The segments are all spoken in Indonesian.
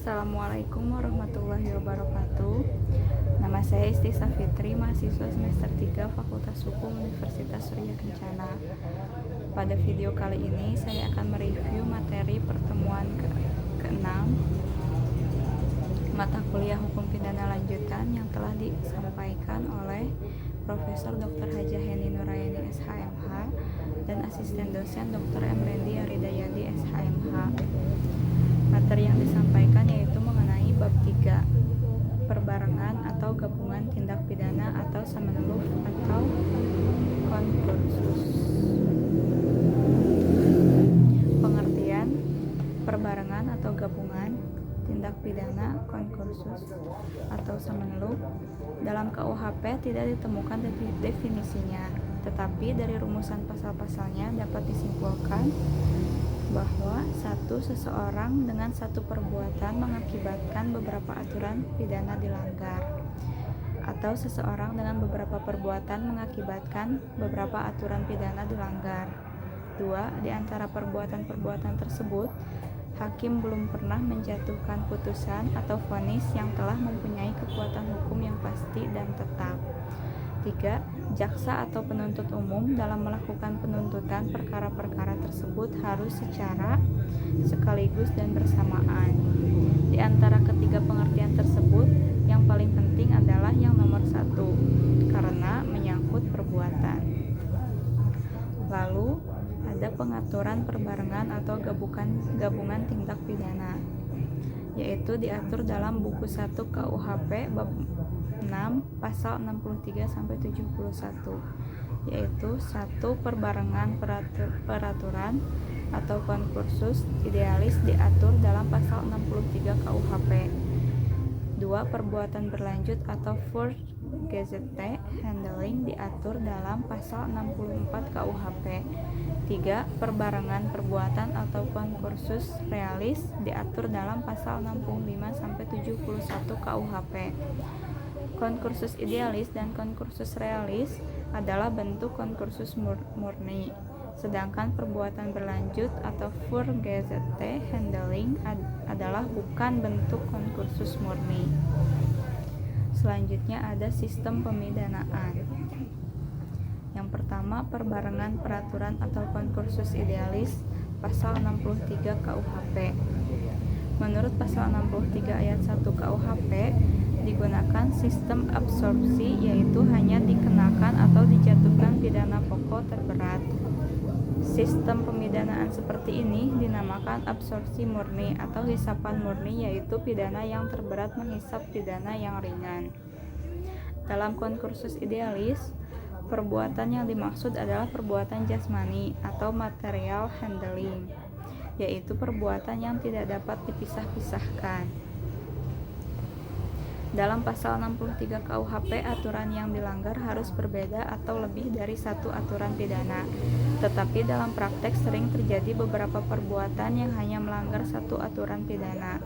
Assalamualaikum warahmatullahi wabarakatuh. Nama saya Isti Safitri, mahasiswa semester 3 Fakultas Hukum Universitas Surya Kencana. Pada video kali ini saya akan mereview materi pertemuan ke-6 mata kuliah Hukum Pidana Lanjutan yang telah disampaikan oleh Profesor Dr. Hajah Heni Nurayani SHMH dan asisten dosen Dr. Emrendi Aridayadi SHMH. Materi yang disampaikan yaitu mengenai bab 3, perbarengan atau gabungan tindak pidana atau sameneluh atau konkursus. Pengertian perbarengan atau gabungan tindak pidana konkursus atau sameneluh dalam KUHP tidak ditemukan definisinya, tetapi dari rumusan pasal-pasalnya dapat disimpulkan bahwa seseorang dengan satu perbuatan mengakibatkan beberapa aturan pidana dilanggar, atau seseorang dengan beberapa perbuatan mengakibatkan beberapa aturan pidana dilanggar. 2. Di antara perbuatan-perbuatan tersebut, hakim belum pernah menjatuhkan putusan atau vonis yang telah mempunyai kekuatan hukum yang pasti dan tetap. 3. Jaksa atau penuntut umum dalam melakukan penuntutan perkara-perkara tersebut harus secara sekaligus dan bersamaan. Di antara ketiga pengertian tersebut, yang paling penting adalah yang nomor 1, karena menyangkut perbuatan. Lalu, ada pengaturan perbarengan atau gabungan tindak pidana, yaitu diatur dalam buku 1 KUHP bab 6 pasal 63-71, yaitu 1. Perbarengan peraturan atau konkursus idealis diatur dalam pasal 63 KUHP. 2. Perbuatan berlanjut atau Vorgesetzte handling diatur dalam pasal 64 KUHP. 3. Perbarengan perbuatan atau konkursus realis diatur dalam pasal 65-71 KUHP. Konkursus idealis dan konkursus realis adalah bentuk konkursus murni, sedangkan perbuatan berlanjut atau Vorgesetzte handling adalah bukan bentuk konkursus murni. Selanjutnya ada sistem pemidanaan. Yang pertama, perbarengan peraturan atau konkursus idealis, pasal 63 KUHP. Menurut pasal 63 ayat 1 KUHP, digunakan sistem absorpsi, yaitu hanya dikenakan atau dijatuhkan pidana pokok terberat. Sistem pemidanaan seperti ini dinamakan absorpsi murni atau hisapan murni, yaitu pidana yang terberat menghisap pidana yang ringan. Dalam konkursus idealis, perbuatan yang dimaksud adalah perbuatan jasmani atau material handling, yaitu perbuatan yang tidak dapat dipisah-pisahkan. Dalam pasal 63 KUHP, aturan yang dilanggar harus berbeda atau lebih dari satu aturan pidana. Tetapi dalam praktek sering terjadi beberapa perbuatan yang hanya melanggar satu aturan pidana.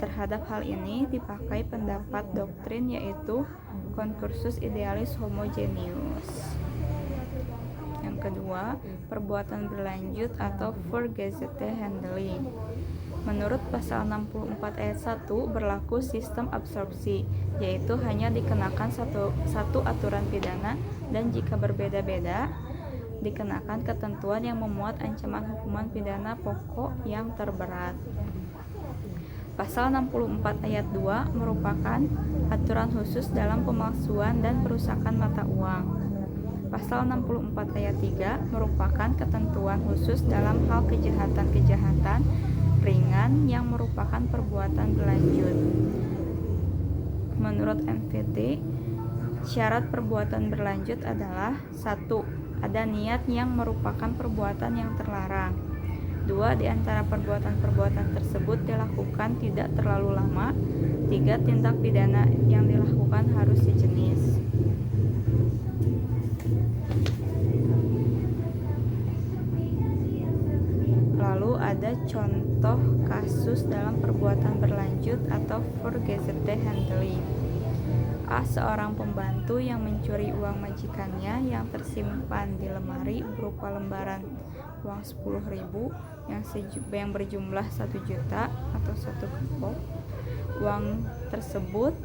Terhadap hal ini dipakai pendapat doktrin, yaitu konkursus idealis homogeneus. Yang kedua, perbuatan berlanjut atau Vorgesetzte handling. Menurut pasal 64 ayat 1 berlaku sistem absorpsi, yaitu hanya dikenakan satu aturan pidana dan jika berbeda-beda dikenakan ketentuan yang memuat ancaman hukuman pidana pokok yang terberat. Pasal 64 ayat 2 merupakan aturan khusus dalam pemalsuan dan perusakan mata uang. Pasal 64 ayat 3 merupakan ketentuan khusus dalam hal kejahatan-kejahatan ringan yang merupakan perbuatan berlanjut. Menurut MVT, syarat perbuatan berlanjut adalah 1. Ada niat yang merupakan perbuatan yang terlarang. 2. Di antara perbuatan-perbuatan tersebut dilakukan tidak terlalu lama. 3. Tindak pidana yang dilakukan harus sejenis. Lalu ada contoh kasus dalam perbuatan berlanjut atau Vorgesetzte handling. A. Seorang pembantu yang mencuri uang majikannya yang tersimpan di lemari berupa lembaran uang 10.000 yang berjumlah 1 juta atau 1 kepok. Uang tersebut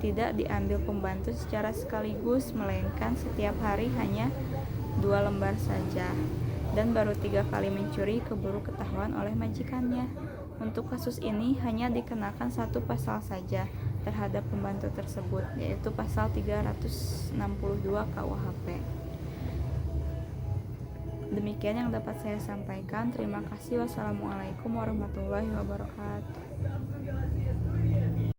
tidak diambil pembantu secara sekaligus, melainkan setiap hari hanya 2 lembar saja, dan baru 3 kali mencuri keburu ketahuan oleh majikannya. Untuk kasus ini hanya dikenakan 1 pasal saja terhadap pembantu tersebut, yaitu pasal 362 KUHP. Demikian yang dapat saya sampaikan. Terima kasih. Wassalamualaikum warahmatullahi wabarakatuh.